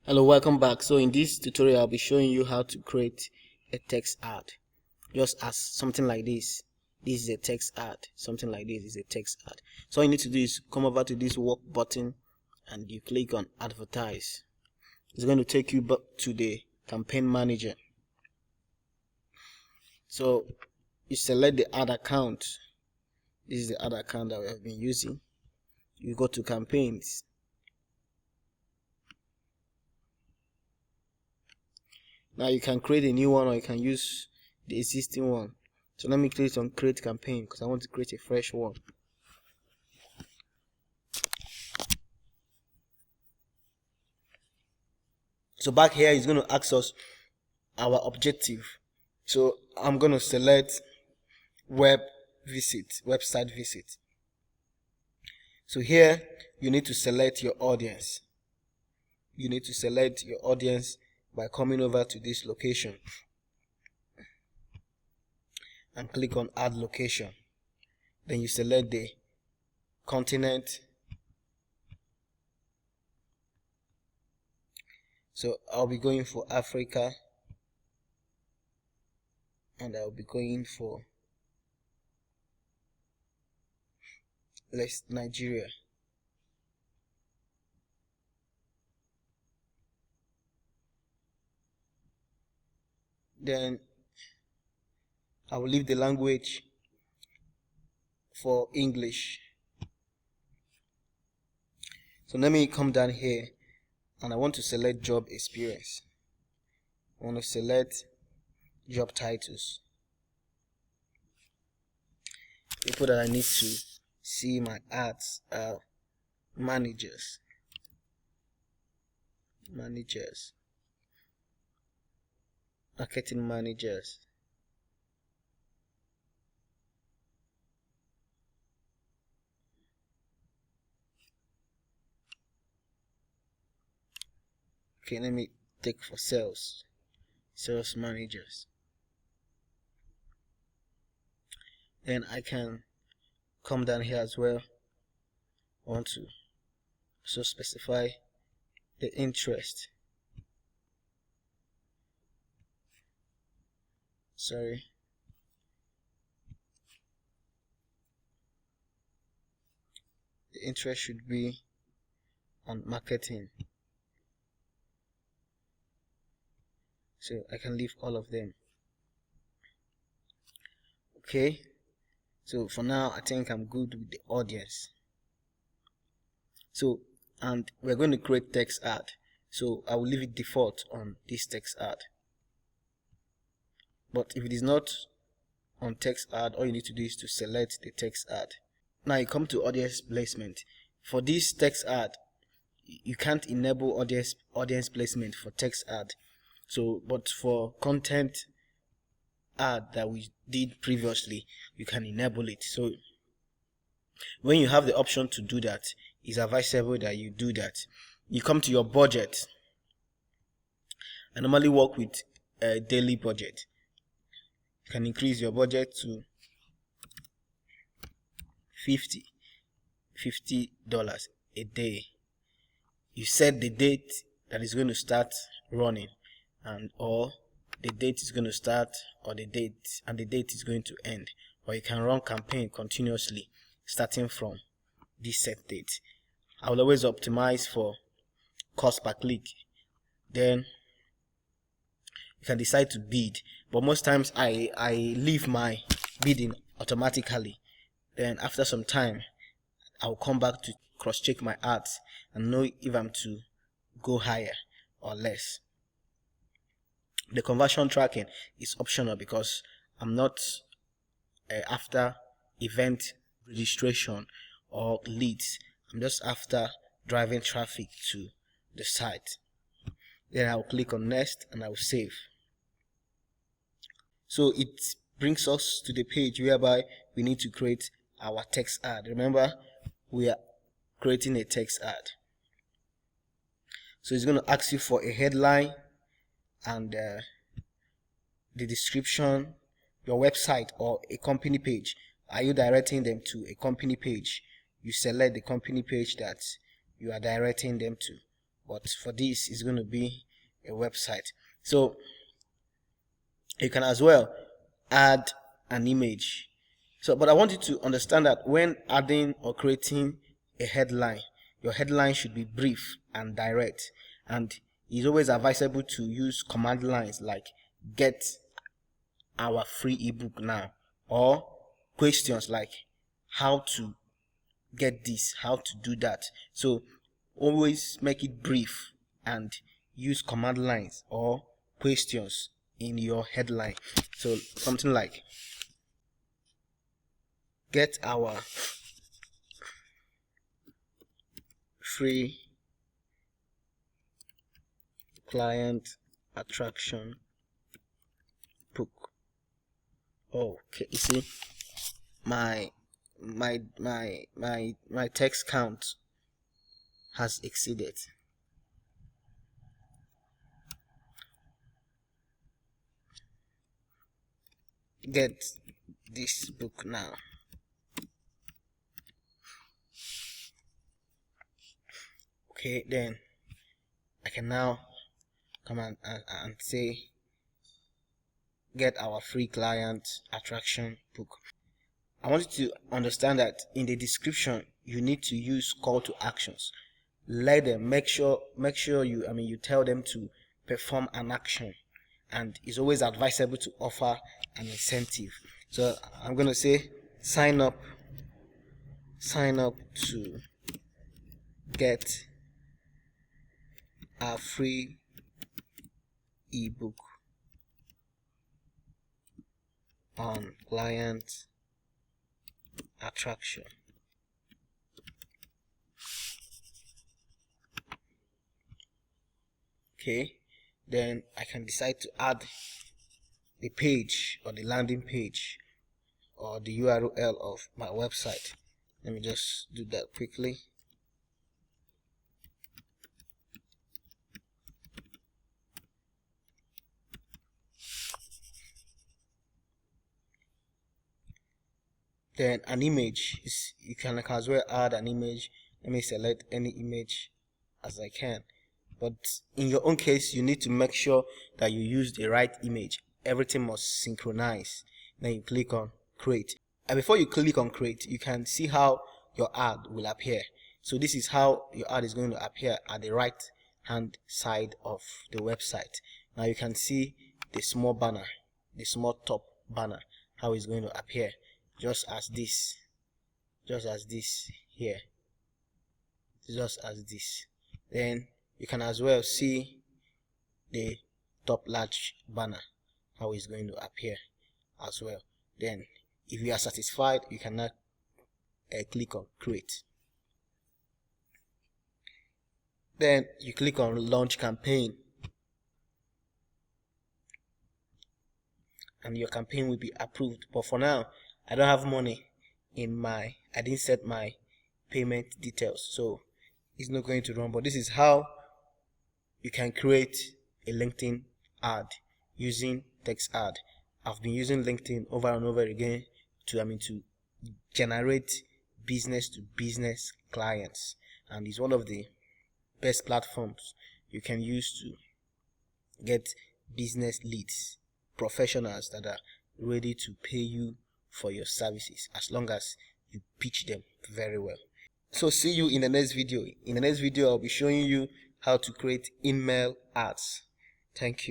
Hello, welcome back. So in this tutorial I'll be showing you how to create a text ad, just as something like this. This is a text ad. Something like this is a text ad. So all you need to do is come over to this work button and you click on advertise. It's going to take you back to the campaign manager. So you select the ad account. This is the ad account that we have been using. You go to campaigns. Now you can create a new one or you can use the existing one. So let me click on create campaign because I want to create a fresh one. So back here is going to ask us our objective. So I'm going to select website visit. So here you need to select your audience. You need to select your audience by coming over to this location and click on add location. Then you select the continent. So I'll be going for Africa and I'll be going for Nigeria. Then I will leave the language for English. So let me come down here and I want to select job experience. I want to select job titles. People that I need to see my ads are managers, marketing managers, okay, let me take for sales managers. Then I can come down here as well. I want to also specify the interest. The interest should be on marketing. So I can leave all of them. Okay, so for now I think I'm good with the audience. So, and we're going to create text ad. So I will leave it default on this text ad. But if it is not on text ad, all you need to do is to select the text ad. Now you come to audience placement. For this text ad, you can't enable audience placement for text ad. So, but for content ad that we did previously, you can enable it. So when you have the option to do that, it's advisable that you do that. You come to your budget. I normally work with a daily budget. You can increase your budget to $50 a day. You set the date that is going to start running, and or the date is going to start, or the date is going to end. Or you can run campaign continuously starting from this set date. I will always optimize for cost per click. Then you can decide to bid, but most times I leave my bidding automatically. Then after some time I'll come back to cross check my ads and know if I'm to go higher or less. The conversion tracking is optional because I'm not after event registration or leads. I'm just after driving traffic to the site. Then I'll click on next and I'll save. So it brings us to the page whereby we need to create our text ad. Remember, we are creating a text ad. So it's going to ask you for a headline and the description, your website or a company page. Are you directing them to a company page? You select the company page that you are directing them to, but for this it's going to be a website. So you can as well add an image. So but I want you to understand that when adding or creating a headline, your headline should be brief and direct, and it's always advisable to use command lines like get our free ebook now, or questions like how to get this, how to do that. So always make it brief and use command lines or questions in your headline. So something like get our free client attraction book. Okay, you see my text count has exceeded. Get this book now. Okay, then I can now come and say get our free client attraction book. I want you to understand that in the description you need to use call to actions. Let them make sure you tell them to perform an action, and it's always advisable to offer an incentive. So I'm going to say sign up to get a free ebook on client attraction. Okay, then I can decide to add the page or the landing page or the URL of my website. Let me just do that quickly. Then an image is, you can as well add an image. Let me select any image as I can, but in your own case you need to make sure that you use the right image. Everything must synchronize. Then you click on create, and before you click on create you can see how your ad will appear. So this is how your ad is going to appear at the right hand side of the website. Now you can see the small banner, the small top banner, how it's going to appear, just as this here, just as this. Then you can as well see the top large banner, how it's going to appear as well. Then if you are satisfied you can now click on create. Then you click on launch campaign, and your campaign will be approved. But for now I don't have money in I didn't set my payment details, so it's not going to run. But this is how you can create a LinkedIn ad using text ad. I've been using LinkedIn over and over again to generate business to business clients, and it's one of the best platforms you can use to get business leads, professionals that are ready to pay you for your services as long as you pitch them very well. So see you in the next video. In the next video I'll be showing you how to create email ads. Thank you.